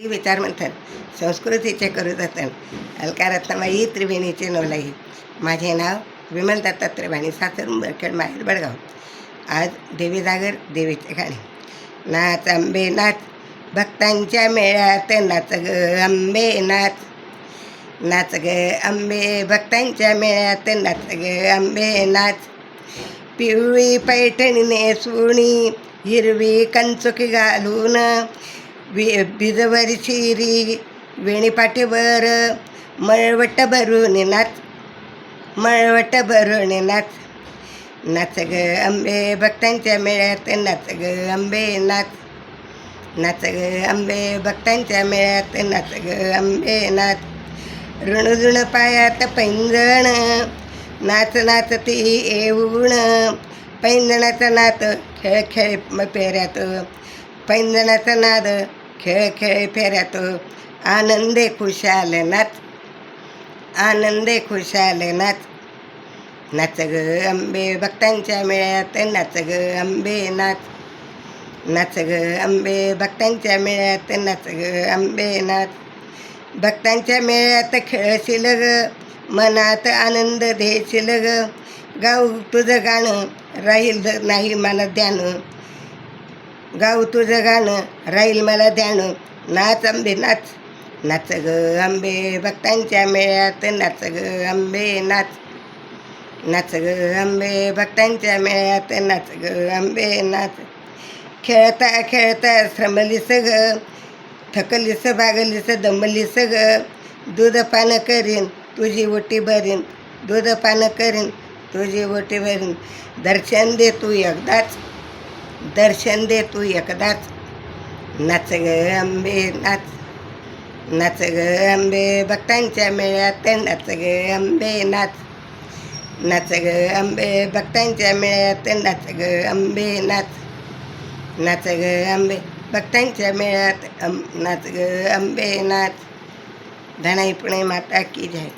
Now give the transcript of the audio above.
विचार मंथन संस्कृतीचे करू जतन अलकारत्नमाई त्रिवेणीचे नवलाई. माझे नाव विमल दत्तात्रय वाणी, सासर उंबरखेड, माहेर बडगाव. आज देवी जागर, देवीचे गाणे. नाच अंबे नाच, भक्तांच्या मेळ्यात नाच ग अंबे नाच. नाच ग अंबे, भक्तांच्या मेळ्यात नाच ग अंबे नाच. पिवळी पैठणी नेसुणी, हिरवी कंचुकी घालून, बिजवर शिरी वेणी पाठीवर, मळवट भरून नाच, मळवट भरून नाच. नाच ग अंबे, भक्तांच्या मेळ्यात नाच ग अंबे नाच. नाच ग अंबे, भक्तांच्या मेळ्यात नाच ग अंबे नाच. ऋणझुण पायात पैंजण, नाच नाचती येऊन, पैंजणाचा नाद खेळ खेळ फेऱ्यात, पैंजणाचा नाद खेळ खेळ फेऱ्यात. आनंदे खुशाल नाच, आनंदे खुशाल नाच. नाच ग अंबे, भक्तांच्या मेळ्यात नाच ग अंबे नाच. नाच ग अंबे, भक्तांच्या मेळ्यात नाच ग अंबे नाच. भक्तांच्या मेळ्यात खेळशील ग, मनात आनंद देशील ग. गाऊ तुझं गाणं, राहील नाही मला ध्यान, गाऊ तुझं गाणं, राहील मला ध्यान. नाच अंबे नाच. नाच ग अंबे, भक्तांच्या मेळ्यात नाच ग अंबे नाच. नाच ग अंबे, भक्तांच्या मेळ्यात नाच ग अंबे नाच. खेळता खेळता श्रमलीस ग, थकलीस भागलीस दमलीस ग. दूध पान करीन तुझी ओटी भरीन, दूध पान करीन तुझी ओटी भरीन. दर्शन दे तू एकदाच, दर्शन दे तू एकदाच. नाच ग अंबे नाच. नाच ग अंबे, भक्तांच्या मेळ्यात नाच ग अंबे नाच. नाच ग अंबे, भक्तांच्या मेळ्यात नाच ग अंबे नाच. नाच ग अंबे, भक्तांच्या मेळ्यात नाच ग अंबे नाच. धनाई पुणे माता की जय.